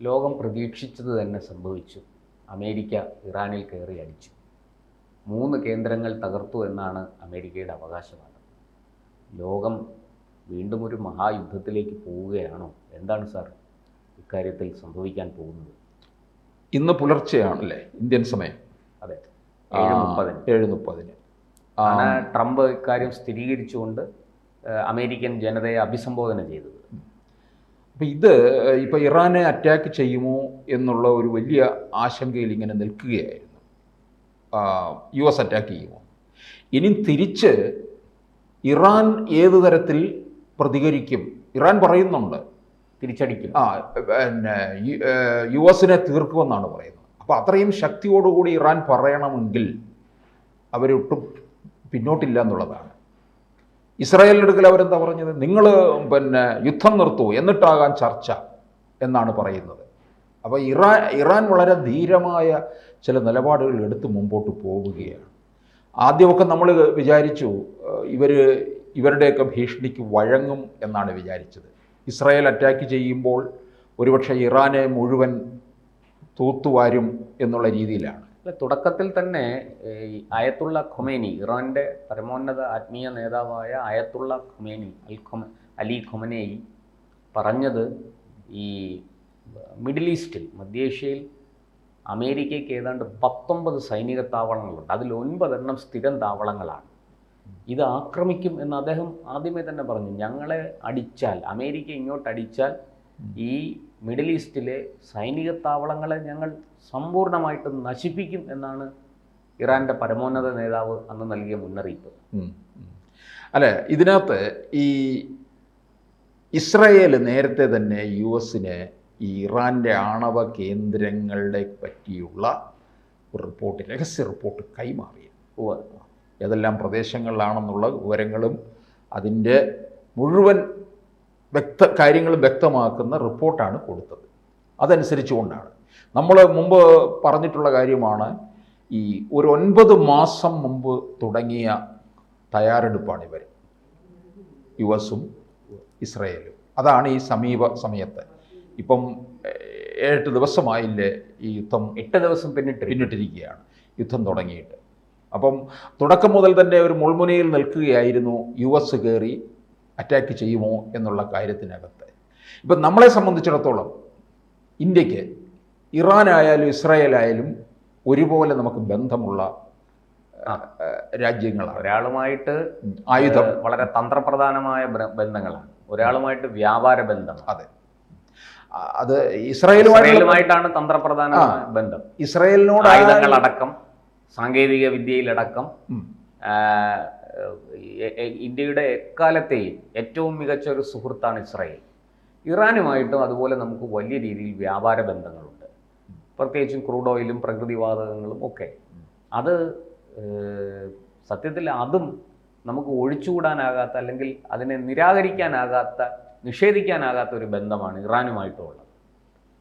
ലോകം പ്രതീക്ഷിച്ചത് തന്നെ സംഭവിച്ചു. അമേരിക്ക ഇറാനിൽ കയറി അടിച്ചു. 3 കേന്ദ്രങ്ങൾ തകർത്തു എന്നാണ് അമേരിക്കയുടെ അവകാശവാദം. ലോകം വീണ്ടും ഒരു മഹായുദ്ധത്തിലേക്ക് പോവുകയാണോ? എന്താണ് സാർ ഇക്കാര്യത്തിൽ സംഭവിക്കാൻ പോകുന്നത്? ഇന്ന് പുലർച്ചെയാണല്ലേ ഇന്ത്യൻ സമയം? അതെ, 7:30 ട്രംപ് ഇക്കാര്യം സ്ഥിരീകരിച്ചുകൊണ്ട് അമേരിക്കൻ ജനതയെ അഭിസംബോധന ചെയ്തത്. അപ്പം ഇപ്പോൾ ഇറാനെ അറ്റാക്ക് ചെയ്യുമോ എന്നുള്ള ഒരു വലിയ ആശങ്കയിൽ ഇങ്ങനെ നിൽക്കുകയായിരുന്നു. US അറ്റാക്ക് ചെയ്യുമോ? ഇനി തിരിച്ച് ഇറാൻ ഏതു തരത്തിൽ പ്രതികരിക്കും? ഇറാൻ പറയുന്നുണ്ട് തിരിച്ചടിക്കും, പിന്നെ US തീർക്കുമെന്നാണ് പറയുന്നത്. അപ്പോൾ അത്രയും ശക്തിയോടുകൂടി ഇറാൻ പറയണമെങ്കിൽ അവരൊട്ടും പിന്നോട്ടില്ല എന്നുള്ളതാണ്. ഇസ്രായേലിൻ്റെ അടുക്കൽ അവരെന്താ പറഞ്ഞത്? നിങ്ങൾ യുദ്ധം നിർത്തൂ, എന്നിട്ടാകാൻ ചർച്ച എന്നാണ് പറയുന്നത്. അപ്പോൾ ഇറാൻ വളരെ ധീരമായ ചില നിലപാടുകൾ എടുത്ത് മുമ്പോട്ട് പോവുകയാണ്. ആദ്യമൊക്കെ നമ്മൾ വിചാരിച്ചു ഇവരുടെയൊക്കെ ഭീഷണിക്ക് വഴങ്ങും എന്നാണ് വിചാരിച്ചത്. ഇസ്രായേൽ അറ്റാക്ക് ചെയ്യുമ്പോൾ ഒരുപക്ഷെ ഇറാനെ മുഴുവൻ തൂത്തുവാരും എന്നുള്ള രീതിയിലാണ്. തുടക്കത്തിൽ തന്നെ അയത്തുള്ള ഖൊമേനി, ഇറാൻ്റെ പരമോന്നത ആത്മീയ നേതാവായ അയത്തുള്ള ഖൊമേനി, അലി ഖൊമനേയി പറഞ്ഞത് ഈ മിഡിൽ ഈസ്റ്റിൽ, മധ്യേഷ്യയിൽ അമേരിക്കയ്ക്ക് ഏതാണ്ട് 19 സൈനിക താവളങ്ങളുണ്ട്. അതിൽ 9 സ്ഥിരം താവളങ്ങളാണ്. ഇത് ആക്രമിക്കും എന്ന് അദ്ദേഹം ആദ്യമേ തന്നെ പറഞ്ഞു. ഞങ്ങളെ അടിച്ചാൽ, അമേരിക്ക ഇങ്ങോട്ട് അടിച്ചാൽ ഈ മിഡിൽ ഈസ്റ്റിലെ സൈനിക താവളങ്ങളെ ഞങ്ങൾ സമ്പൂർണ്ണമായിട്ട് നശിപ്പിക്കും എന്നാണ് ഇറാൻ്റെ പരമോന്നത നേതാവ് അന്ന് നൽകിയ മുന്നറിയിപ്പ്. അല്ല, ഇതിനകത്ത് ഈ ഇസ്രായേൽ നേരത്തെ തന്നെ US ഈ ഇറാൻ്റെ ആണവ കേന്ദ്രങ്ങളെ പറ്റിയുള്ള ഒരു റിപ്പോർട്ട്, രഹസ്യ റിപ്പോർട്ട് കൈമാറി. ഏതെല്ലാം പ്രദേശങ്ങളിലാണെന്നുള്ള വിവരങ്ങളും അതിൻ്റെ മുഴുവൻ കാര്യങ്ങളും വ്യക്തമാക്കുന്ന റിപ്പോർട്ടാണ് കൊടുത്തത്. അതനുസരിച്ചുകൊണ്ടാണ് നമ്മൾ മുമ്പ് പറഞ്ഞിട്ടുള്ള കാര്യമാണ്, ഈ ഒരു 9 മാസം മുമ്പ് തുടങ്ങിയ തയ്യാറെടുപ്പാണ് ഇവർ, US-ഉം ഇസ്രായേലും. അതാണ് ഈ സമയത്ത്. ഇപ്പം 8 ദിവസമായില്ലേ ഈ യുദ്ധം? 8 ദിവസം പിന്നിട്ടിരിക്കുകയാണ് യുദ്ധം തുടങ്ങിയിട്ട്. അപ്പം തുടക്കം മുതൽ തന്നെ ഒരു മുൾമുനയിൽ നിൽക്കുകയായിരുന്നു US കയറി അറ്റാക്ക് ചെയ്യുമോ എന്നുള്ള കാര്യത്തിനകത്ത്. ഇപ്പം നമ്മളെ സംബന്ധിച്ചിടത്തോളം ഇന്ത്യക്ക് ഇറാനായാലും ഇസ്രായേലായാലും ഒരുപോലെ നമുക്ക് ബന്ധമുള്ള രാജ്യങ്ങളാണ്. ഒരാളുമായിട്ട് ആയുധം, വളരെ തന്ത്രപ്രധാനമായ ബന്ധങ്ങളാണ്. ഒരാളുമായിട്ട് വ്യാപാര ബന്ധം. അതെ, അത് ഇസ്രായേലുമായിട്ടാണ് തന്ത്രപ്രധാന ബന്ധം. ഇസ്രായേലിനോട് ആയുധങ്ങളടക്കം, സാങ്കേതിക വിദ്യയിലടക്കം ഇന്ത്യയുടെ എക്കാലത്തെയും ഏറ്റവും മികച്ച ഒരു സുഹൃത്താണ് ഇസ്രായേൽ. ഇറാനുമായിട്ടും അതുപോലെ നമുക്ക് വലിയ രീതിയിൽ വ്യാപാര ബന്ധങ്ങളുണ്ട്, പ്രത്യേകിച്ചും ക്രൂഡ് ഓയിലും പ്രകൃതിവാതകങ്ങളും ഒക്കെ. അത് സത്യത്തിൽ അതും നമുക്ക് ഒഴിച്ചുകൂടാനാകാത്ത, അല്ലെങ്കിൽ അതിനെ നിരാകരിക്കാനാകാത്ത, നിഷേധിക്കാനാകാത്ത ഒരു ബന്ധമാണ് ഇറാനുമായിട്ടുള്ളത്.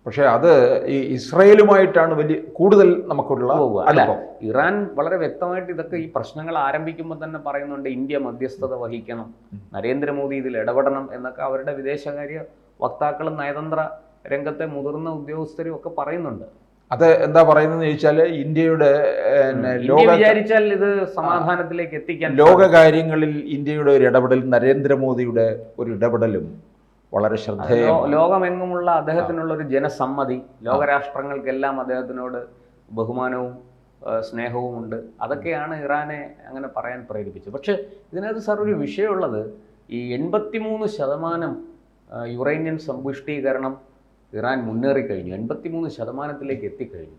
പക്ഷേ അത് ഈ ഇസ്രായേലുമായിട്ടാണ് കൂടുതൽ നമുക്കുള്ള അടുപ്പം. ഇറാൻ വളരെ വ്യക്തമായിട്ട് ഇതൊക്കെ ഈ പ്രശ്നങ്ങൾ ആരംഭിക്കുമ്പോൾ തന്നെ പറയുന്നുണ്ട്, ഇന്ത്യ മധ്യസ്ഥത വഹിക്കണം, നരേന്ദ്രമോദി ഇതിൽ ഇടപെടണം എന്നൊക്കെ അവരുടെ വിദേശകാര്യ വക്താക്കളും നയതന്ത്ര രംഗത്തെ മുതിർന്ന ഉദ്യോഗസ്ഥരും ഒക്കെ പറയുന്നുണ്ട്. അത് എന്താ പറയുന്നതെന്ന് ചോദിച്ചാൽ, ഇന്ത്യയുടെ വിചാരിച്ചാൽ ഇത് സമാധാനത്തിലേക്ക് എത്തിക്കാൻ, ലോകകാര്യങ്ങളിൽ ഇന്ത്യയുടെ ഒരു ഇടപെടൽ, നരേന്ദ്രമോദിയുടെ ഒരു ഇടപെടലും വളരെ ശ്രദ്ധേയമാണ്. ലോകമെങ്ങുമുള്ള അദ്ദേഹത്തിനുള്ള ഒരു ജനസമ്മതി, ലോകരാഷ്ട്രങ്ങൾക്കെല്ലാം അദ്ദേഹത്തിനോട് ബഹുമാനവും സ്നേഹവും ഉണ്ട്. അതൊക്കെയാണ് ഇറാനെ അങ്ങനെ പറയാൻ പ്രേരിപ്പിച്ചത്. പക്ഷെ ഇതിനകത്ത് സാർ ഒരു വിഷയമുള്ളത്, ഈ 83% യുറേനിയം സമ്പുഷ്ടീകരണം ഇറാൻ മുന്നേറിക്കഴിഞ്ഞു, 83% എത്തിക്കഴിഞ്ഞു.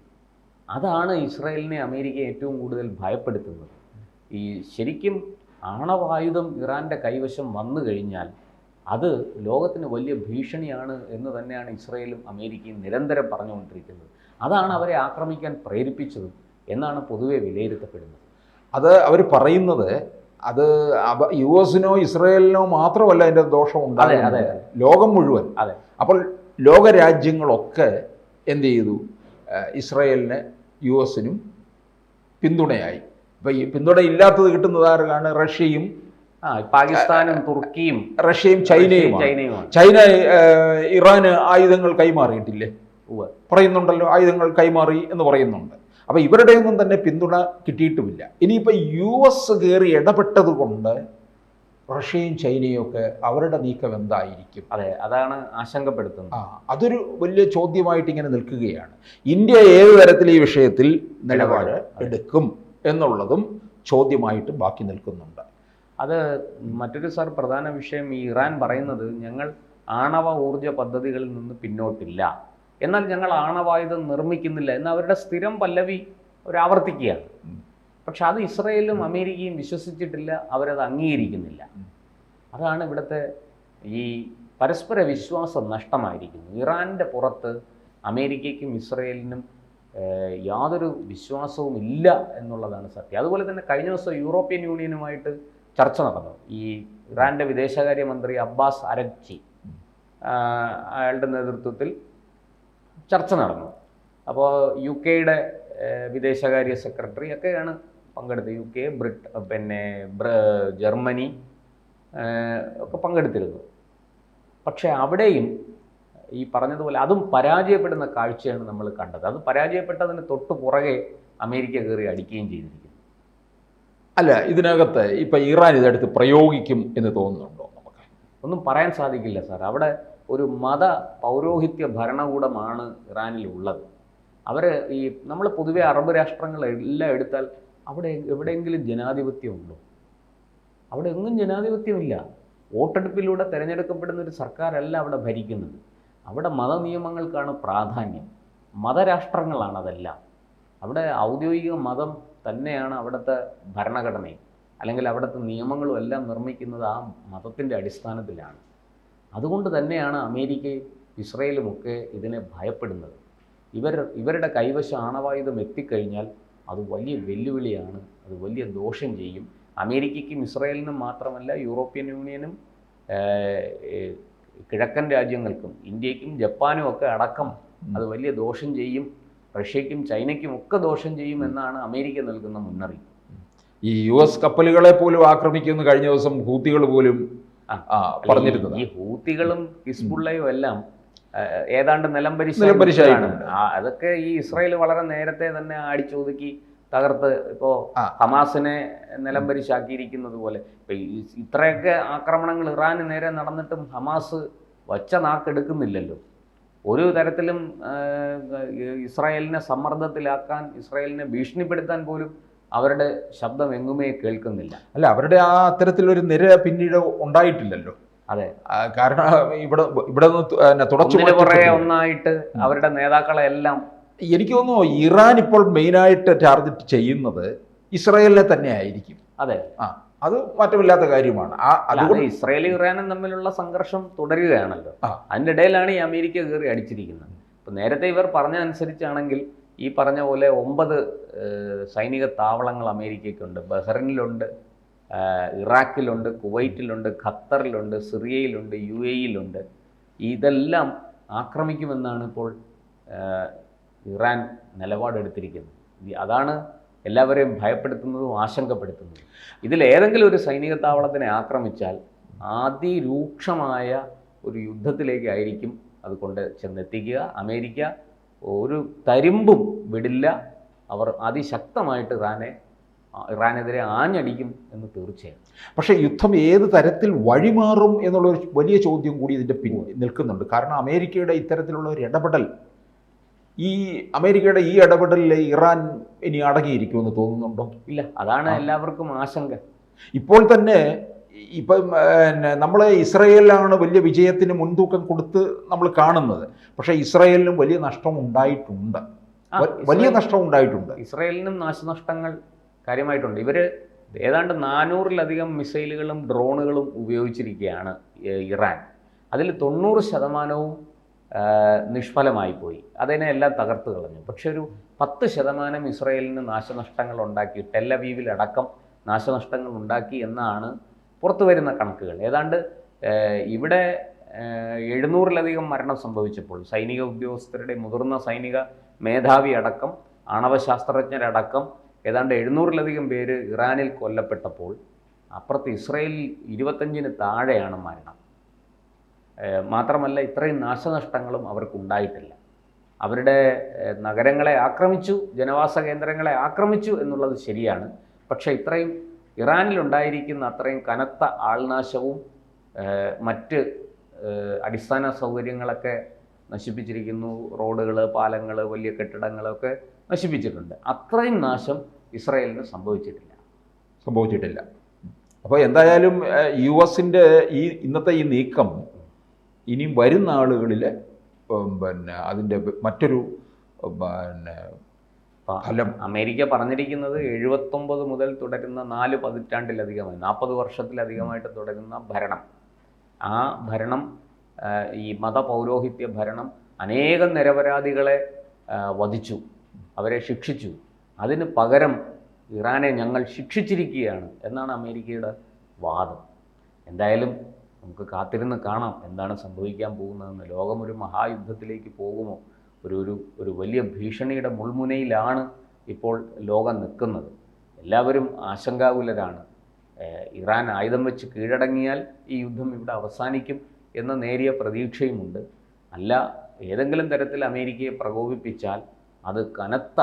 അതാണ് ഇസ്രായേലിനെ അമേരിക്ക ഏറ്റവും കൂടുതൽ ഭയപ്പെടുത്തുന്നത്. ഈ ശരിക്കും ആണവായുധം ഇറാൻ്റെ കൈവശം വന്നു കഴിഞ്ഞാൽ അത് ലോകത്തിന് വലിയ ഭീഷണിയാണ് എന്ന് തന്നെയാണ് ഇസ്രായേലും അമേരിക്കയും നിരന്തരം പറഞ്ഞുകൊണ്ടിരിക്കുന്നത്. അതാണ് അവരെ ആക്രമിക്കാൻ പ്രേരിപ്പിച്ചത് എന്നാണ് പൊതുവെ വിലയിരുത്തപ്പെടുന്നത്. അത് അവർ പറയുന്നത്, അത് US-നോ ഇസ്രായേലിനോ മാത്രമല്ല അതിൻ്റെ ദോഷം ഉണ്ടാകുന്നത്, ലോകം മുഴുവൻ. അതെ. അപ്പോൾ ലോകരാജ്യങ്ങളൊക്കെ എന്ത് ചെയ്തു? ഇസ്രായേലിന് US-നും പിന്തുണയായി. അപ്പോൾ ഈ പിന്തുണ ഇല്ലാത്തത് കിട്ടുന്നത് ആർക്കാണ്? റഷ്യയും പാകിസ്ഥാനും തുർക്കിയും, റഷ്യയും ചൈനയും. ചൈന ഇറാന് ആയുധങ്ങൾ കൈമാറിയിട്ടില്ലേ? ഉവ്വ്. പറയുന്നുണ്ടല്ലോ, ആയുധങ്ങൾ കൈമാറി എന്ന് പറയുന്നുണ്ട്. അപ്പോൾ ഇവരുടെയൊന്നും തന്നെ പിന്തുണ കിട്ടിയിട്ടുമില്ല. ഇനിയിപ്പോൾ US കയറി ഇടപെട്ടത് കൊണ്ട് റഷ്യയും ചൈനയും ഒക്കെ അവരുടെ നീക്കം എന്തായിരിക്കും? അതെ, അതാണ് ആശങ്കപ്പെടുത്തുന്നത്. അതൊരു വലിയ ചോദ്യമായിട്ട് ഇങ്ങനെ നിൽക്കുകയാണ്. ഇന്ത്യ ഏത് തരത്തിൽ ഈ വിഷയത്തിൽ നിലപാട് എടുക്കും എന്നുള്ളതും ചോദ്യമായിട്ട് ബാക്കി നിൽക്കുന്നുണ്ട്. അത് മറ്റൊരു പ്രധാന വിഷയം, ഈ ഇറാൻ പറയുന്നത് ഞങ്ങൾ ആണവ ഊർജ പദ്ധതികളിൽ നിന്ന് പിന്നോട്ടില്ല, എന്നാൽ ഞങ്ങൾ ആണവായുധം നിർമ്മിക്കുന്നില്ല എന്ന അവരുടെ സ്ഥിരം പല്ലവി ആവർത്തിക്കുകയാണ്. പക്ഷെ അത് ഇസ്രയേലും അമേരിക്കയും വിശ്വസിച്ചിട്ടില്ല, അവരത് അംഗീകരിക്കുന്നില്ല. അതാണ് ഇവിടുത്തെ ഈ പരസ്പര വിശ്വാസം നഷ്ടമായിരിക്കുന്നു. ഇറാൻ്റെ പുറത്ത് അമേരിക്കയ്ക്കും ഇസ്രയേലിനും യാതൊരു വിശ്വാസവും ഇല്ല എന്നുള്ളതാണ് സത്യം. അതുപോലെ തന്നെ കഴിഞ്ഞ ദിവസം യൂറോപ്യൻ യൂണിയനുമായിട്ട് ചർച്ച നടന്നു. ഈ ഇറാൻ്റെ വിദേശകാര്യമന്ത്രി അബ്ബാസ് അരഗ്ചി, അയാളുടെ നേതൃത്വത്തിൽ ചർച്ച നടന്നു. അപ്പോൾ UK-യുടെ വിദേശകാര്യ സെക്രട്ടറി ഒക്കെയാണ് പങ്കെടുത്തത്. UK, പിന്നെ ജർമ്മനി ഒക്കെ പങ്കെടുത്തിരുന്നു. പക്ഷേ അവിടെയും ഈ പറഞ്ഞതുപോലെ അതും പരാജയപ്പെടുന്ന കാഴ്ചയാണ് നമ്മൾ കണ്ടത്. അത് പരാജയപ്പെട്ടതിന് തൊട്ട് പുറകെ അമേരിക്ക കയറി അടിക്കുകയും ചെയ്തിരിക്കുന്നു. അല്ല, ഇതിനകത്ത് ഇപ്പം ഇറാൻ ഇതെടുത്ത് പ്രയോഗിക്കും എന്ന് തോന്നുന്നുണ്ടോ? നമുക്ക് ഒന്നും പറയാൻ സാധിക്കില്ല സാർ. അവിടെ ഒരു മത പൗരോഹിത്യ ഭരണകൂടമാണ് ഇറാനിലുള്ളത്. അവർ ഈ നമ്മൾ പൊതുവെ അറബ് രാഷ്ട്രങ്ങളെല്ലാം എടുത്താൽ അവിടെ എവിടെയെങ്കിലും ജനാധിപത്യം ഉണ്ടോ? അവിടെ എങ്ങും ജനാധിപത്യമില്ല. വോട്ടെടുപ്പിലൂടെ തിരഞ്ഞെടുക്കപ്പെടുന്ന ഒരു സർക്കാരല്ല അവിടെ ഭരിക്കുന്നത്. അവിടെ മതനിയമങ്ങൾക്കാണ് പ്രാധാന്യം. മതരാഷ്ട്രങ്ങളാണ് അതെല്ലാം. അവിടെ ഔദ്യോഗിക മതം തന്നെയാണ് അവിടുത്തെ ഭരണഘടനയും അല്ലെങ്കിൽ അവിടുത്തെ നിയമങ്ങളും എല്ലാം നിർമ്മിക്കുന്നത് ആ മതത്തിൻ്റെ അടിസ്ഥാനത്തിലാണ്. അതുകൊണ്ട് തന്നെയാണ് അമേരിക്കയും ഇസ്രയേലുമൊക്കെ ഇതിനെ ഭയപ്പെടുന്നത്. ഇവരുടെ കൈവശം ആണവായുധം എത്തിക്കഴിഞ്ഞാൽ അത് വലിയ വെല്ലുവിളിയാണ്, അത് വലിയ ദോഷം ചെയ്യും. അമേരിക്കയ്ക്കും ഇസ്രയേലിനും മാത്രമല്ല, യൂറോപ്യൻ യൂണിയനും കിഴക്കൻ രാജ്യങ്ങൾക്കും ഇന്ത്യക്കും ജപ്പാനും ഒക്കെ അടക്കം അത് വലിയ ദോഷം ചെയ്യും. റഷ്യയ്ക്കും ചൈനയ്ക്കും ഒക്കെ ദോഷം ചെയ്യും എന്നാണ് അമേരിക്ക നൽകുന്ന മുന്നറിയിപ്പ്. ഈ US കപ്പലുകളെ പോലും ആക്രമിക്കുമെന്ന് കഴിഞ്ഞ ദിവസം ഹൂത്തികൾ പോലും പറഞ്ഞിരുന്നത്. ഈ ഹൂത്തികളും ഹിസ്ബുള്ളയും എല്ലാം ഏതാണ്ട് നിലംപരിശായിട്ടുണ്ട്. അതൊക്കെ ഈ ഇസ്രായേൽ വളരെ നേരത്തെ തന്നെ അടിച്ചൊതുക്കി തകർത്ത് ഇപ്പോൾ ഹമാസിനെ നിലംപരിശാക്കിയിരിക്കുന്നത് പോലെ. ഇപ്പം ഇത്രയൊക്കെ ആക്രമണങ്ങൾ ഇറാന് നേരെ നടന്നിട്ടും ഹമാസ് വച്ച നാക്കെടുക്കുന്നില്ലല്ലോ. ഒരു തരത്തിലും ഇസ്രായേലിനെ സമ്മർദ്ദത്തിലാക്കാൻ, ഇസ്രായേലിനെ ഭീഷണിപ്പെടുത്താൻ പോലും അവരുടെ ശബ്ദം എങ്ങുമേ കേൾക്കുന്നില്ല. അല്ല, അവരുടെ ആ അത്തരത്തിലൊരു നിര പിന്നീട് ഉണ്ടായിട്ടില്ലല്ലോ. അതെ, കാരണം ഇവിടെ ഒന്നായിട്ട് അവരുടെ നേതാക്കളെ എല്ലാം. എനിക്ക് തോന്നുന്നു ഇറാൻ ഇപ്പോൾ മെയിനായിട്ട് ടാർഗറ്റ് ചെയ്യുന്നത് ഇസ്രായേലിനെ തന്നെ ആയിരിക്കും. അതെ, അത് മാറ്റമില്ലാത്ത കാര്യമാണ്. അതുകൊണ്ട് ഇസ്രായേലും ഇറാനും തമ്മിലുള്ള സംഘർഷം തുടരുകയാണല്ലോ. അതിൻ്റെ ഇടയിലാണ് ഈ അമേരിക്ക കയറി അടിച്ചിരിക്കുന്നത്. ഇപ്പം നേരത്തെ ഇവർ പറഞ്ഞ അനുസരിച്ചാണെങ്കിൽ ഈ പറഞ്ഞ പോലെ 9 സൈനിക താവളങ്ങൾ അമേരിക്കയ്ക്കുണ്ട്. ബഹ്റിനിലുണ്ട്, ഇറാഖിലുണ്ട്, കുവൈറ്റിലുണ്ട്, ഖത്തറിലുണ്ട്, സിറിയയിലുണ്ട്, UAE-യിലുണ്ട്. ഇതെല്ലാം ആക്രമിക്കുമെന്നാണ് ഇപ്പോൾ ഇറാൻ നിലപാടെടുത്തിരിക്കുന്നത്. അതാണ് എല്ലാവരെയും ഭയപ്പെടുത്തുന്നതും ആശങ്കപ്പെടുത്തുന്നതും. ഇതിലേതെങ്കിലും ഒരു സൈനിക താവളത്തിനെ ആക്രമിച്ചാൽ അതിരൂക്ഷമായ ഒരു യുദ്ധത്തിലേക്കായിരിക്കും അതുകൊണ്ട് ചെന്നെത്തിക്കുക. അമേരിക്ക ഒരു തരിമ്പും വിടില്ല. അവർ അതിശക്തമായിട്ട് ഇറാനെതിരെ ആഞ്ഞടിക്കും എന്ന് തീർച്ചയായും. പക്ഷേ യുദ്ധം ഏത് തരത്തിൽ വഴിമാറും എന്നുള്ളൊരു വലിയ ചോദ്യം കൂടി ഇതിൻ്റെ പിന്നിൽ നിൽക്കുന്നുണ്ട്. കാരണം അമേരിക്കയുടെ ഇത്തരത്തിലുള്ള ഒരു ഇടപെടൽ, അമേരിക്കയുടെ ഈ ഇടപെടലിൽ ഇറാൻ ഇനി അടങ്ങിയിരിക്കുമെന്ന് തോന്നുന്നുണ്ടോ? ഇല്ല, അതാണ് എല്ലാവർക്കും ആശങ്ക. ഇപ്പോൾ തന്നെ നമ്മൾ ഇസ്രയേലിലാണ് വലിയ വിജയത്തിന് മുൻതൂക്കം കൊടുത്ത് നമ്മൾ കാണുന്നത്. പക്ഷേ ഇസ്രയേലിനും വലിയ നഷ്ടം ഉണ്ടായിട്ടുണ്ട്, വലിയ നഷ്ടം ഉണ്ടായിട്ടുണ്ട്. ഇസ്രയേലിനും നാശനഷ്ടങ്ങൾ കാര്യമായിട്ടുണ്ട്. ഇവർ ഏതാണ്ട് 400-ലധികം മിസൈലുകളും ഡ്രോണുകളും ഉപയോഗിച്ചിരിക്കുകയാണ് ഇറാൻ. അതിൽ 90% നിഷ്ഫലമായി പോയി. അതിനെ എല്ലാം തകർത്ത് കളഞ്ഞു. പക്ഷെ ഒരു 10% ഇസ്രയേലിന് നാശനഷ്ടങ്ങൾ ഉണ്ടാക്കി, ടെല്ലവീവിലടക്കം നാശനഷ്ടങ്ങൾ ഉണ്ടാക്കി എന്നാണ് പുറത്തു വരുന്ന കണക്കുകൾ. ഏതാണ്ട് ഇവിടെ 700-ലധികം മരണം സംഭവിച്ചപ്പോൾ സൈനിക ഉദ്യോഗസ്ഥരുടെ, മുതിർന്ന സൈനിക മേധാവി അടക്കം, ആണവശാസ്ത്രജ്ഞരടക്കം ഏതാണ്ട് 700-ലധികം പേര് ഇറാനിൽ കൊല്ലപ്പെട്ടപ്പോൾ അപ്പുറത്ത് ഇസ്രയേലിൽ 25-ന് താഴെയാണ് മരണം. മാത്രമല്ല ഇത്രയും നാശനഷ്ടങ്ങളും അവർക്കുണ്ടായിട്ടില്ല. അവരുടെ നഗരങ്ങളെ ആക്രമിച്ചു, ജനവാസ കേന്ദ്രങ്ങളെ ആക്രമിച്ചു എന്നുള്ളത് ശരിയാണ്. പക്ഷേ ഇത്രയും ഇറാനിലുണ്ടായിരിക്കുന്ന അത്രയും കനത്ത ആൾനാശവും മറ്റ് അടിസ്ഥാന സൗകര്യങ്ങളൊക്കെ നശിപ്പിച്ചിരിക്കുന്നു. റോഡുകൾ, പാലങ്ങൾ, വലിയ കെട്ടിടങ്ങളൊക്കെ നശിപ്പിച്ചിട്ടുണ്ട്. അത്രയും നാശം ഇസ്രായേലിന് സംഭവിച്ചിട്ടില്ല. അപ്പോൾ എന്തായാലും US-ൻ്റെ ഇന്നത്തെ ഈ നീക്കം ഇനിയും വരുന്ന ആളുകളിൽ അതിൻ്റെ മറ്റൊരു ഫലം. അമേരിക്ക പറഞ്ഞിരിക്കുന്നത് 79 മുതൽ തുടരുന്ന 4 പതിറ്റാണ്ടിലധികമായി 40 വർഷത്തിലധികമായിട്ട് തുടരുന്ന ഭരണം, ആ ഭരണം, ഈ മതപൗരോഹിത്യ ഭരണം അനേകം നിരപരാധികളെ വധിച്ചു, അവരെ ശിക്ഷിച്ചു. അതിന് പകരം ഇറാനെ ഞങ്ങൾ ശിക്ഷിച്ചിരിക്കുകയാണ് എന്നാണ് അമേരിക്കയുടെ വാദം. എന്തായാലും നമുക്ക് കാത്തിരുന്ന് കാണാം എന്താണ് സംഭവിക്കാൻ പോകുന്നതെന്ന്. ലോകമൊരു മഹായുദ്ധത്തിലേക്ക് പോകുമോ? ഒരു വലിയ ഭീഷണിയുടെ മുൾമുനയിലാണ് ഇപ്പോൾ ലോകം നിൽക്കുന്നത്. എല്ലാവരും ആശങ്കാകുലരാണ്. ഇറാൻ ആയുധം വെച്ച് കീഴടങ്ങിയാൽ ഈ യുദ്ധം ഇവിടെ അവസാനിക്കും എന്ന നേരിയ പ്രതീക്ഷയുമുണ്ട്. അല്ല, ഏതെങ്കിലും തരത്തിൽ അമേരിക്കയെ പ്രകോപിപ്പിച്ചാൽ അത് കനത്ത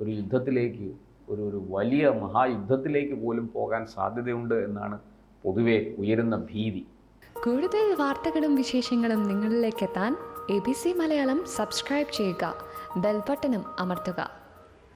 ഒരു യുദ്ധത്തിലേക്ക്, ഒരു വലിയ മഹായുദ്ധത്തിലേക്ക് പോലും പോകാൻ സാധ്യതയുണ്ട് എന്നാണ് പൊതുവെ ഉയരുന്ന ഭീതി. കൂടുതൽ വാർത്തകളും വിശേഷങ്ങളും നിങ്ങളിലേക്ക് എത്താൻ ABC മലയാളം സബ്സ്ക്രൈബ് ചെയ്യുക, ബെൽ ബട്ടണും അമർത്തുക.